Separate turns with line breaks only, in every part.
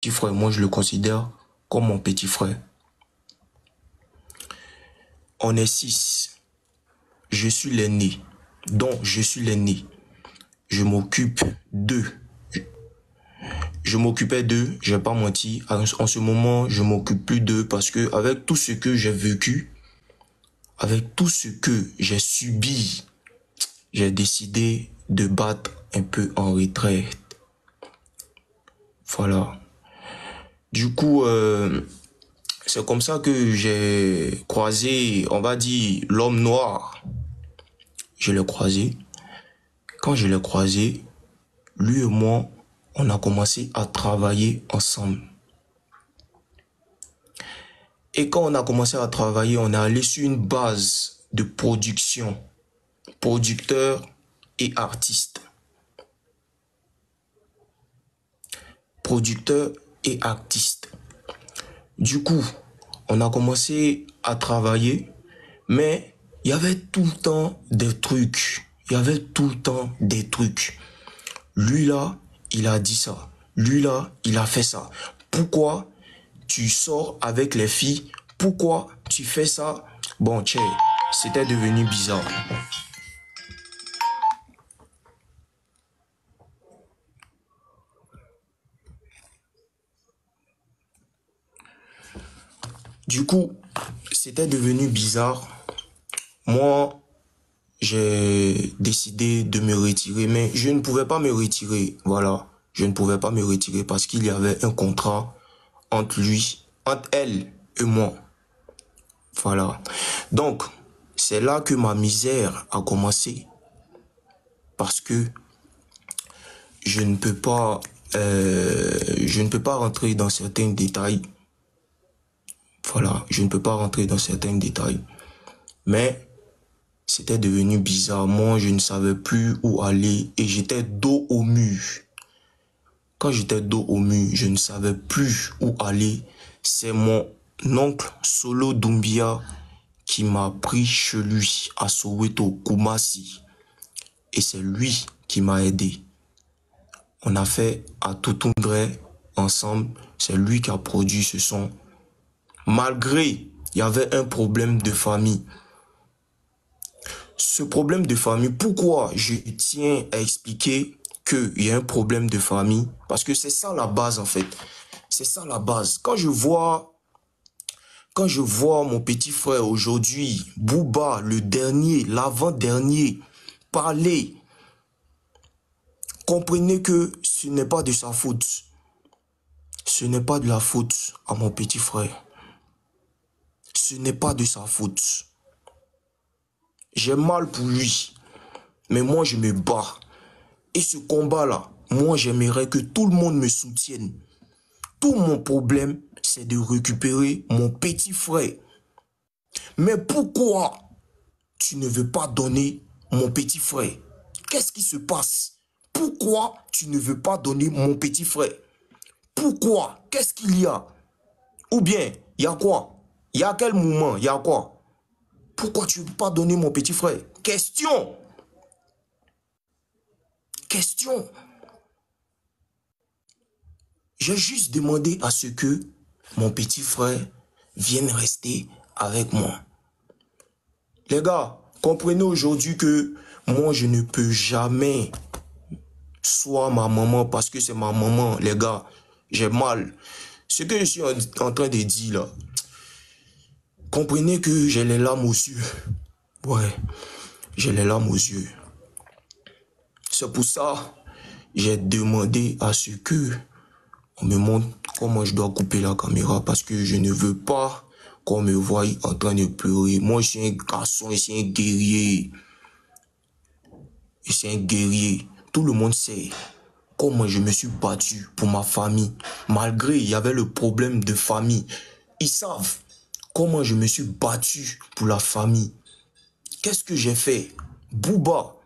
petit frère, moi je le considère comme mon petit frère. On est 6. Je suis l'aîné. Donc je suis l'aîné. Je m'occupe d'eux. Je m'occupais d'eux, je vais pas mentir. En ce moment, je m'occupe plus d'eux parce que avec tout ce que j'ai vécu, avec tout ce que j'ai subi, j'ai décidé de battre un peu en retraite. Voilà. Du coup, c'est comme ça que j'ai croisé, on va dire, l'homme noir. Je l'ai croisé. Quand je l'ai croisé, lui et moi, on a commencé à travailler ensemble. Et quand on a commencé à travailler, on est allé sur une base de production, producteur et artiste. Producteur et artiste. Du coup, on a commencé à travailler, mais il y avait tout le temps des trucs. Il y avait tout le temps des trucs. Lui là, il a dit ça. Lui là, il a fait ça. Pourquoi tu sors avec les filles? Pourquoi tu fais ça? Bon, tchè, c'était devenu bizarre. Du coup, c'était devenu bizarre. Moi, j'ai décidé de me retirer, mais je ne pouvais pas me retirer. Voilà, je ne pouvais pas me retirer parce qu'il y avait un contrat entre lui, entre elle et moi. Voilà. Donc, c'est là que ma misère a commencé. Parce que je ne peux pas, je ne peux pas rentrer dans certains détails. Voilà, je ne peux pas rentrer dans certains détails. Mais c'était devenu bizarre. Moi, je ne savais plus où aller et j'étais dos au mur. Quand j'étais dos au mur, je ne savais plus où aller. C'est mon oncle Solo Doumbia qui m'a pris chez lui à Soweto, Kumasi. Et c'est lui qui m'a aidé. On a fait à Toutoundre ensemble. C'est lui qui a produit ce son. Malgré, il y avait un problème de famille. Ce problème de famille, pourquoi je tiens à expliquer qu'il y a un problème de famille? Parce que c'est ça la base en fait. C'est ça la base. Quand je vois mon petit frère aujourd'hui, Booba, le dernier, l'avant-dernier, parler, comprenez que ce n'est pas de sa faute. Ce n'est pas de la faute à mon petit frère. Ce n'est pas de sa faute. J'ai mal pour lui. Mais moi, je me bats. Et ce combat-là, moi, j'aimerais que tout le monde me soutienne. Tout mon problème, c'est de récupérer mon petit frère. Mais pourquoi tu ne veux pas donner mon petit frère? Qu'est-ce qui se passe? Pourquoi tu ne veux pas donner mon petit frère? Pourquoi? Qu'est-ce qu'il y a? Ou bien, il y a quoi? Il y a quel moment? Il y a quoi? Pourquoi tu ne veux pas donner mon petit frère? Question! Question! J'ai juste demandé à ce que mon petit frère vienne rester avec moi. Les gars, comprenez aujourd'hui que moi, je ne peux jamais soit ma maman parce que c'est ma maman. Les gars, j'ai mal. Ce que je suis en train de dire là, comprenez que j'ai les larmes aux yeux. Ouais, j'ai les larmes aux yeux. C'est pour ça j'ai demandé à ce que on me montre comment je dois couper la caméra parce que je ne veux pas qu'on me voie en train de pleurer. Moi, je suis un garçon, je suis un guerrier. Je suis un guerrier. Tout le monde sait comment je me suis battu pour ma famille. Malgré il y avait le problème de famille. Ils savent comment je me suis battu pour la famille. Qu'est-ce que j'ai fait? Booba,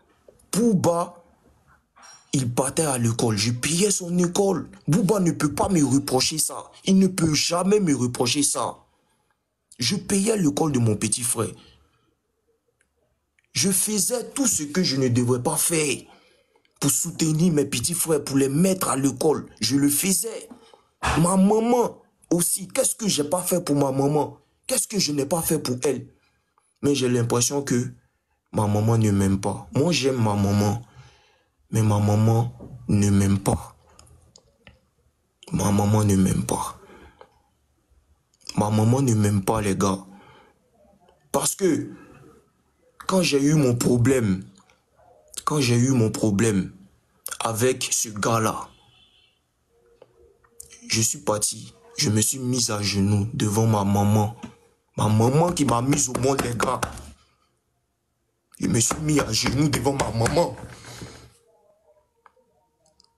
il partait à l'école. Je payais son école. Booba ne peut pas me reprocher ça. Il ne peut jamais me reprocher ça. Je payais l'école de mon petit frère. Je faisais tout ce que je ne devrais pas faire pour soutenir mes petits frères, pour les mettre à l'école. Je le faisais. Ma maman aussi, qu'est-ce que j'ai pas fait pour ma maman? Qu'est-ce que je n'ai pas fait pour elle? Mais j'ai l'impression que ma maman ne m'aime pas. Moi, j'aime ma maman, mais ma maman ne m'aime pas. Ma maman ne m'aime pas. Ma maman ne m'aime pas, les gars. Parce que quand j'ai eu mon problème, avec ce gars-là, je suis parti, je me suis mis à genoux devant ma maman. Ma maman qui m'a mis au monde, les gars. Je me suis mis à genoux devant ma maman.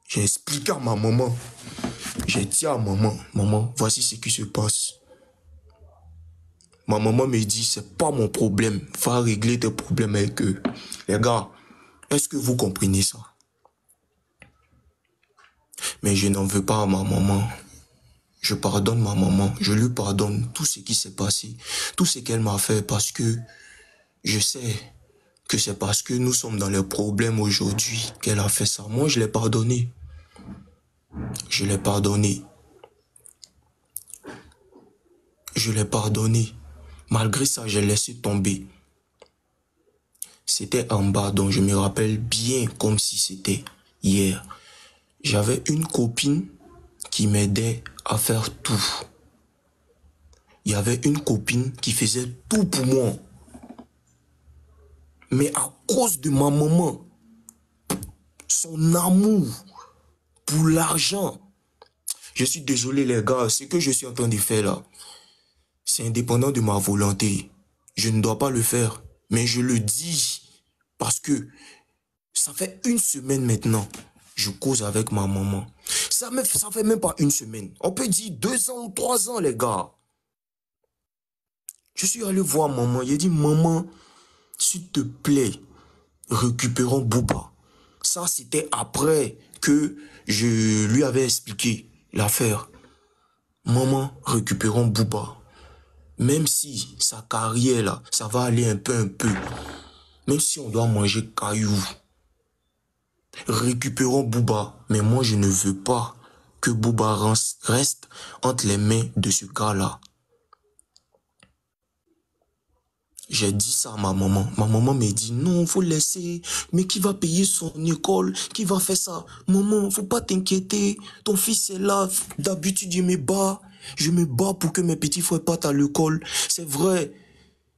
J'ai expliqué à ma maman. J'ai dit à maman, maman, voici ce qui se passe. Ma maman me dit, c'est pas mon problème. Va régler tes problèmes avec eux. Les gars, est-ce que vous comprenez ça? Mais je n'en veux pas à ma maman. Je pardonne ma maman. Je lui pardonne tout ce qui s'est passé. Tout ce qu'elle m'a fait parce que je sais que c'est parce que nous sommes dans les problèmes aujourd'hui qu'elle a fait ça. Moi, je l'ai pardonné. Je l'ai pardonné. Je l'ai pardonné. Malgré ça, j'ai laissé tomber. C'était en bas, donc je me rappelle bien comme si c'était hier. J'avais une copine qui m'aidait à faire tout. Il y avait une copine qui faisait tout pour moi. Mais à cause de ma maman, son amour pour l'argent, je suis désolé les gars, ce que je suis en train de faire là, c'est indépendant de ma volonté. Je ne dois pas le faire, mais je le dis parce que ça fait une semaine maintenant, je cause avec ma maman. Ça fait même pas une semaine. On peut dire 2 ans ou 3 ans les gars. Je suis allé voir maman, il a dit maman, s'il te plaît, récupérons Bouba. Ça, c'était après que je lui avais expliqué l'affaire. Maman, récupérons Bouba. Même si sa carrière, là, ça va aller un peu. Même si on doit manger caillou. Récupérons Bouba. Mais moi, je ne veux pas que Bouba reste entre les mains de ce gars-là. J'ai dit ça à ma maman. Ma maman me dit, non, faut laisser. Mais qui va payer son école? Qui va faire ça? Maman, faut pas t'inquiéter. Ton fils est là. D'habitude, je me bats. Je me bats pour que mes petits frères partent à l'école. C'est vrai.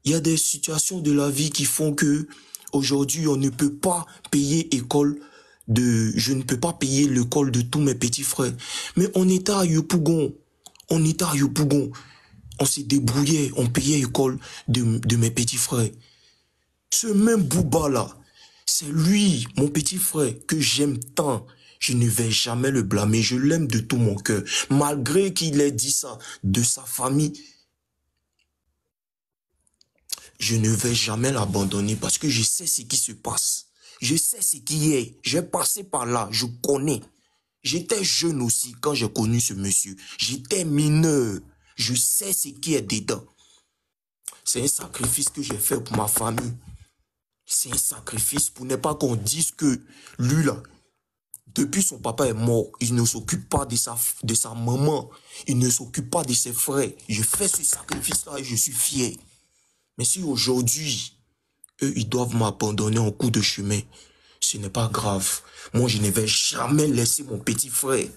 Il y a des situations de la vie qui font que aujourd'hui, on ne peut pas payer je ne peux pas payer l'école de tous mes petits frères. Mais on était à Yopougon. On s'est débrouillé, on payait l'école de mes petits frères. Ce même Bouba là, c'est lui, mon petit frère, que j'aime tant. Je ne vais jamais le blâmer, je l'aime de tout mon cœur. Malgré qu'il ait dit ça de sa famille, je ne vais jamais l'abandonner parce que je sais ce qui se passe. Je sais ce qui est. J'ai passé par là, je connais. J'étais jeune aussi quand j'ai connu ce monsieur. J'étais mineur. Je sais ce qui est dedans. C'est un sacrifice que j'ai fait pour ma famille. C'est un sacrifice pour ne pas qu'on dise que lui là, depuis son papa est mort, il ne s'occupe pas de sa maman. Il ne s'occupe pas de ses frères. Je fais ce sacrifice-là et je suis fier. Mais si aujourd'hui, eux, ils doivent m'abandonner en cours de chemin, ce n'est pas grave. Moi, je ne vais jamais laisser mon petit frère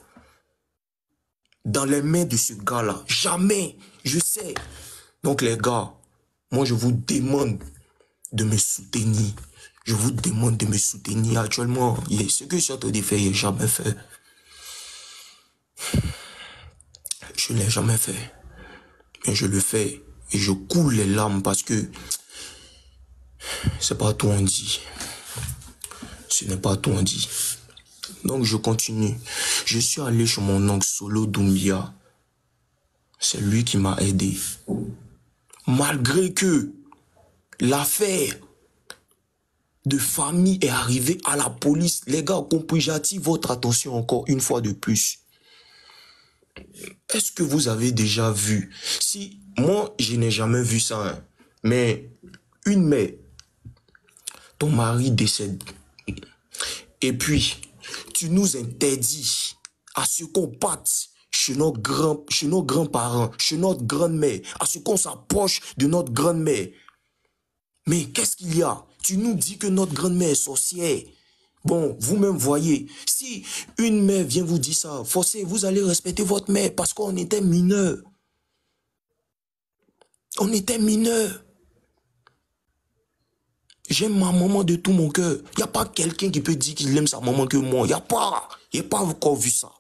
dans les mains de ce gars-là. Jamais. Je sais. Donc les gars, moi je vous demande de me soutenir. Je vous demande de me soutenir. Actuellement, ce que je suis en train de faire, je n'ai jamais fait. Je ne l'ai jamais fait. Mais je le fais. Et je coule les larmes parce que c'est pas tout on dit. Ce n'est pas tout on dit. Donc je continue. Je suis allé chez mon oncle Solo Doumbia. C'est lui qui m'a aidé. Malgré que l'affaire de famille est arrivée à la police. Les gars, compris, j'attire votre attention encore une fois de plus. Est-ce que vous avez déjà vu? Si, moi, je n'ai jamais vu ça, hein, mais une mère, ton mari décède, et puis, tu nous interdis à ce qu'on parte chez nos grands-parents, chez notre grand-mère, à ce qu'on s'approche de notre grand-mère. Mais qu'est-ce qu'il y a? Tu nous dis que notre grand-mère est sorcière. Bon, vous-même voyez, si une mère vient vous dire ça, forcez, vous allez respecter votre mère parce qu'on était mineurs. On était mineurs. J'aime ma maman de tout mon cœur. Il n'y a pas quelqu'un qui peut dire qu'il aime sa maman que moi. Il n'y a pas. Il n'y a pas encore vu ça.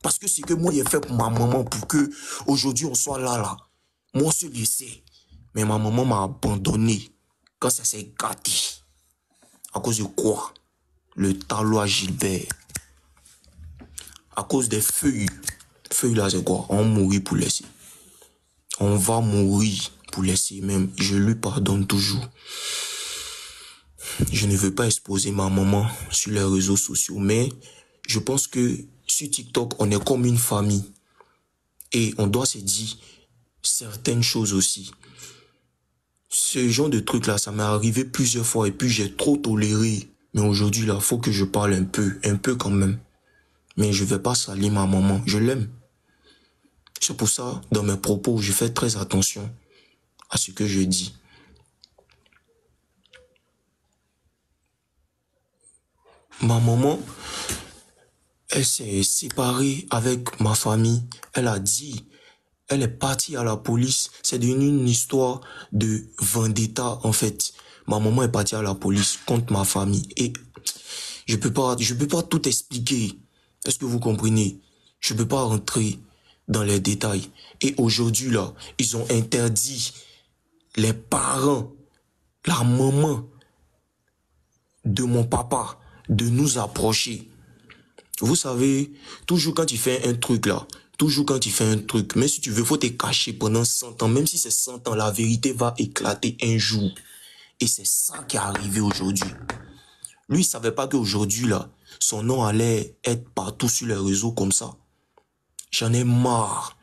Parce que c'est que moi, j'ai fait pour ma maman pour que aujourd'hui on soit là. Moi, je le sais. Mais ma maman m'a abandonné quand ça s'est gâté. À cause de quoi? Le talon à Gilbert. À cause des feuilles. Feuilles là, c'est quoi? On mourit pour laisser. On va mourir pour laisser même. Je lui pardonne toujours. Je ne veux pas exposer ma maman sur les réseaux sociaux, mais je pense que sur TikTok, on est comme une famille. Et on doit se dire certaines choses aussi. Ce genre de truc là, ça m'est arrivé plusieurs fois et puis j'ai trop toléré. Mais aujourd'hui là, faut que je parle un peu quand même. Mais je vais pas salir ma maman, je l'aime. C'est pour ça, dans mes propos, je fais très attention à ce que je dis. Ma maman, elle s'est séparée avec ma famille. Elle a dit, elle est partie à la police. C'est devenu une histoire de vendetta, en fait. Ma maman est partie à la police contre ma famille. Et je peux pas tout expliquer. Est-ce que vous comprenez? Je peux pas rentrer dans les détails. Et aujourd'hui, là, ils ont interdit les parents, la maman de mon papa, de nous approcher. Vous savez, toujours quand tu fais un truc là, même si tu veux, faut te cacher pendant 100 ans. Même si c'est 100 ans, la vérité va éclater un jour. Et c'est ça qui est arrivé aujourd'hui. Lui, il savait pas qu'aujourd'hui là, son nom allait être partout sur les réseaux comme ça. J'en ai marre.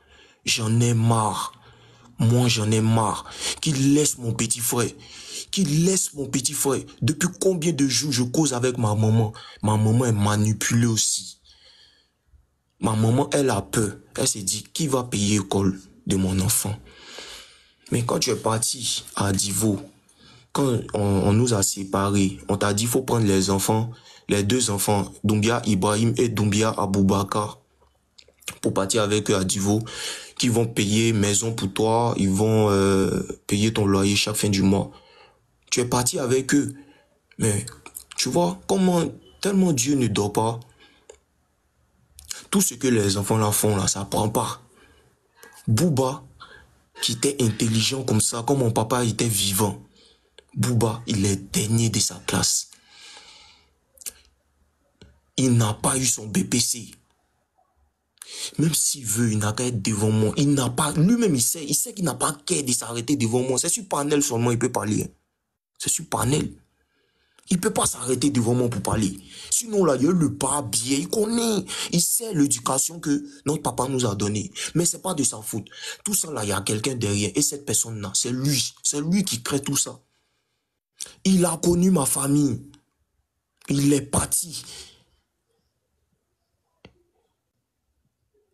Moi, j'en ai marre. Qu'il laisse mon petit frère. Depuis combien de jours je cause avec ma maman? Ma maman est manipulée aussi. Ma maman, elle a peur. Elle s'est dit, qui va payer l'école de mon enfant? Mais quand tu es parti à Divo, quand on nous a séparés, on t'a dit, il faut prendre les enfants, les deux enfants, Doumbia Ibrahim et Doumbia Aboubakar, pour partir avec eux à Divo, qui vont payer maison pour toi, ils vont payer ton loyer chaque fin du mois. Tu es parti avec eux. Mais tu vois, tellement Dieu ne dort pas. Tout ce que les enfants là font là, ça prend pas. Bouba, qui était intelligent comme ça, comme mon papa était vivant. Bouba, il est dernier de sa classe. Il n'a pas eu son BPC. Même s'il veut, il n'a qu'à être devant moi. Il n'a pas, lui-même il sait qu'il n'a pas qu'à de s'arrêter devant moi. C'est sur panel seulement il peut parler. C'est sur panel. Il peut pas s'arrêter devant moi pour parler. Sinon, là, il le pas bien. Il connaît. Il sait l'éducation que notre papa nous a donnée. Mais c'est pas de sa faute. Tout ça, là, il y a quelqu'un derrière. Et cette personne-là, c'est lui. C'est lui qui crée tout ça. Il a connu ma famille. Il est parti.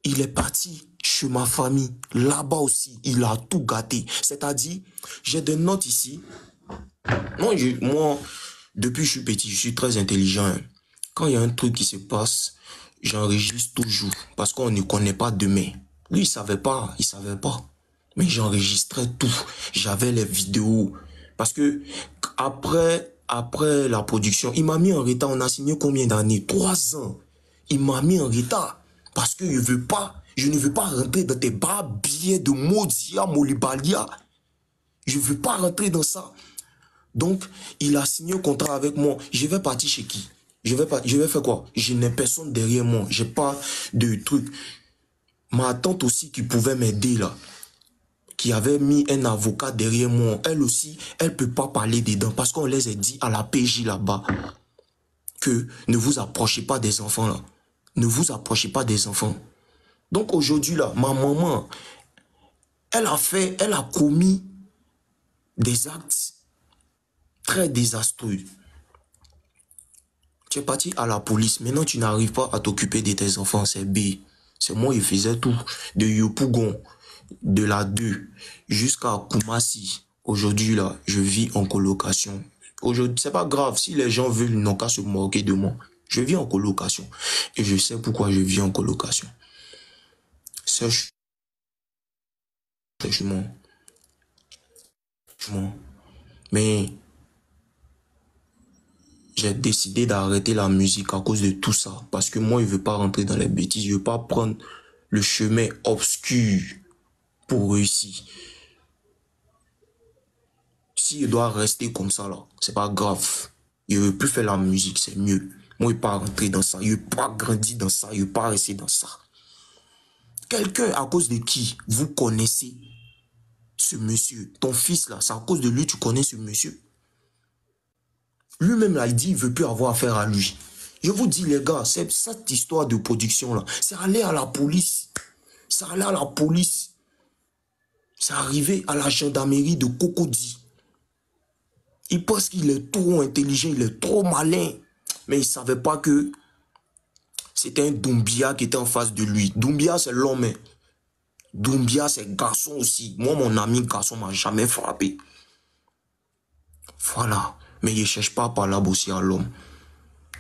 Il est parti chez ma famille. Là-bas aussi, il a tout gâté. C'est-à-dire, j'ai des notes ici. Moi, depuis que je suis petit, je suis très intelligent. Quand il y a un truc qui se passe, j'enregistre toujours. Parce qu'on ne connaît pas demain. Lui, il savait pas. Mais j'enregistrais tout. J'avais les vidéos. Parce que après la production, il m'a mis en retard. On a signé combien d'années? 3 ans. Il m'a mis en retard. Parce que je ne veux pas rentrer dans tes billets de Modia, Molibalia. Je ne veux pas rentrer dans ça. Donc, il a signé un contrat avec moi. Je vais partir chez qui? Je vais faire quoi? Je n'ai personne derrière moi. J'ai pas de truc. Ma tante aussi qui pouvait m'aider là, qui avait mis un avocat derrière moi, elle aussi, elle peut pas parler dedans parce qu'on les a dit à la PJ là-bas que ne vous approchez pas des enfants là. Ne vous approchez pas des enfants. Donc aujourd'hui là, ma maman, elle a commis des actes très désastreux. Tu es parti à la police. Maintenant, tu n'arrives pas à t'occuper de tes enfants. C'est B. C'est moi qui faisais tout. De Yopougon, de la 2 jusqu'à Koumassi. Aujourd'hui, là, je vis en colocation. Aujourd'hui, c'est pas grave. Si les gens veulent, n'ont qu'à se moquer de moi. Je vis en colocation. Et je sais pourquoi je vis en colocation. C'est franchement. Mais j'ai décidé d'arrêter la musique à cause de tout ça. Parce que moi, je veux pas rentrer dans les bêtises. Je veux pas prendre le chemin obscur pour réussir. Si je dois rester comme ça, là, c'est pas grave. Je veux plus faire la musique, c'est mieux. Moi, je veux pas rentrer dans ça. Je veux pas grandir dans ça. Je veux pas rester dans ça. Quelqu'un à cause de qui vous connaissez ce monsieur, ton fils là, c'est à cause de lui tu connais ce monsieur. Lui-même là, il dit il veut plus avoir affaire à lui. Je vous dis les gars, c'est cette histoire de production là, c'est aller à la police. C'est aller à la police. C'est arrivé à la gendarmerie de Cocody. Il pense qu'il est trop intelligent, il est trop malin. Mais il ne savait pas que c'était un Doumbia qui était en face de lui. Doumbia, c'est l'homme. Hein. Doumbia, c'est garçon aussi. Moi, mon ami garçon m'a jamais frappé. Voilà. Mais il ne cherche pas à parler aussi à l'homme.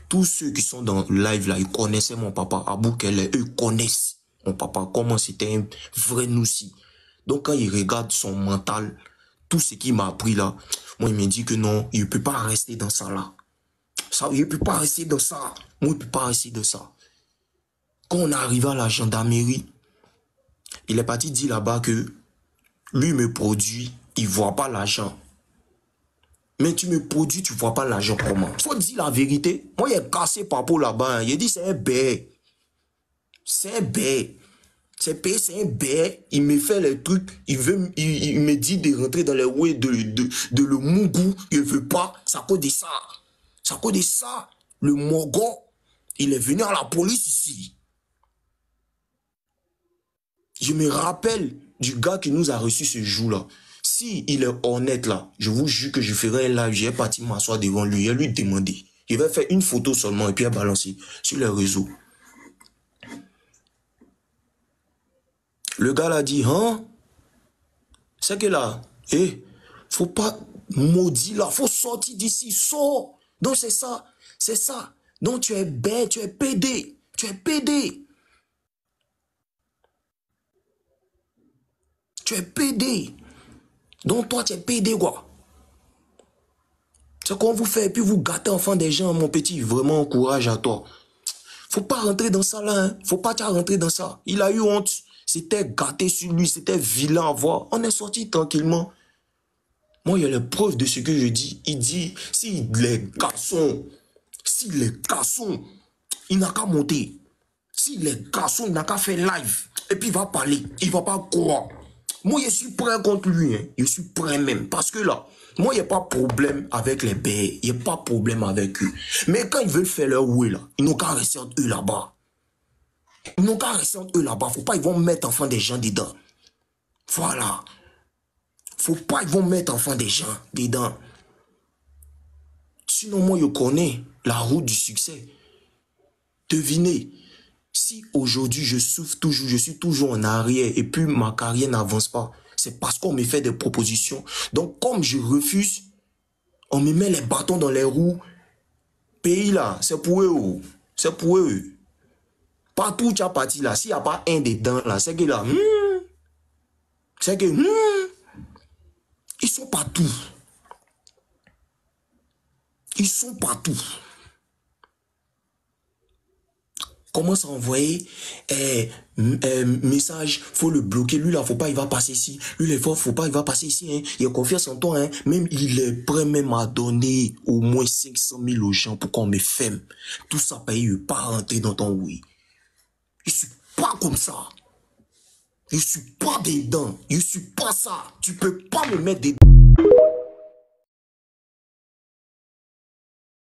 Tous ceux qui sont dans le live là, ils connaissaient mon papa. Abou Kele, eux connaissent mon papa. Comment c'était un vrai noussi. Donc quand ils regardent son mental, tout ce qu'il m'a appris là, moi il me dit que non, il ne peut pas rester dans ça là. Ça, il ne peut pas rester dans ça. Moi, il ne peut pas rester dans ça. Quand on est arrivé à la gendarmerie, il est parti dire là-bas que lui me produit, il ne voit pas l'argent. Mais tu me produis, tu ne vois pas l'argent comment? Faut dire la vérité. Moi, il est cassé par rapport là-bas. Hein. Il dit c'est un bête. C'est un bête. C'est un bête. Il me fait les trucs. Il me dit de rentrer dans les roues de le Mougou. Il ne veut pas. C'est à cause de ça. C'est à cause de ça. Le Mogo, il est venu à la police ici. Je me rappelle du gars qui nous a reçu ce jour-là. Si il est honnête là, je vous jure que je ferai un live, j'ai parti m'asseoir devant lui et lui demander. Je vais faire une photo seulement et puis balancer sur les réseaux. Le gars l'a dit, hein? C'est que là, faut pas maudire là, faut sortir d'ici, sors. Donc c'est ça, c'est ça. Donc tu es bête, tu es pédé, tu es pédé. Tu es pédé. Donc toi tu es pédé quoi. C'est qu'on vous fait et puis vous gâtez enfant des gens, mon petit. Vraiment, courage à toi. Faut pas rentrer dans ça là. Hein. Faut pas rentrer dans ça. Il a eu honte. C'était gâté sur lui. C'était vilain à voir. On est sorti tranquillement. Moi, il y a les preuves de ce que je dis. Il dit, s'il est garçon, il n'a qu'à monter. S'il est garçon, il n'a qu'à faire live. Et puis il va parler. Il va pas croire. Moi, je suis prêt contre lui. Hein. Je suis prêt même. Parce que là, moi, il n'y a pas de problème avec les bêtes. Il n'y a pas de problème avec eux. Mais quand ils veulent faire leur ouais, là, ils n'ont qu'à rester entre eux là-bas. Ils n'ont qu'à rester entre eux là-bas. Faut pas, ils vont mettre enfant des gens dedans. Voilà. Faut pas, ils vont mettre enfant des gens dedans. Sinon, moi, je connais la route du succès. Devinez. Si aujourd'hui je souffre toujours, je suis toujours en arrière et puis ma carrière n'avance pas, c'est parce qu'on me fait des propositions. Donc comme je refuse, on me met les bâtons dans les roues. Pays là, c'est pour eux. C'est pour eux. Partout où tu as parti là, s'il n'y a pas un dedans là, c'est que là, c'est que, ils sont partout. Ils sont partout. Commence à envoyer message, faut le bloquer, lui là, faut pas, il va passer ici, lui là, faut pas, il va passer ici, hein. Il a confiance en toi, hein. Même il est prêt même à donner au moins 500 000 aux gens pour qu'on me ferme. Tout ça paye, il pas rentrer dans ton oui. Je suis pas comme ça. Je suis pas dedans. Je suis pas ça. Tu peux pas me mettre dedans.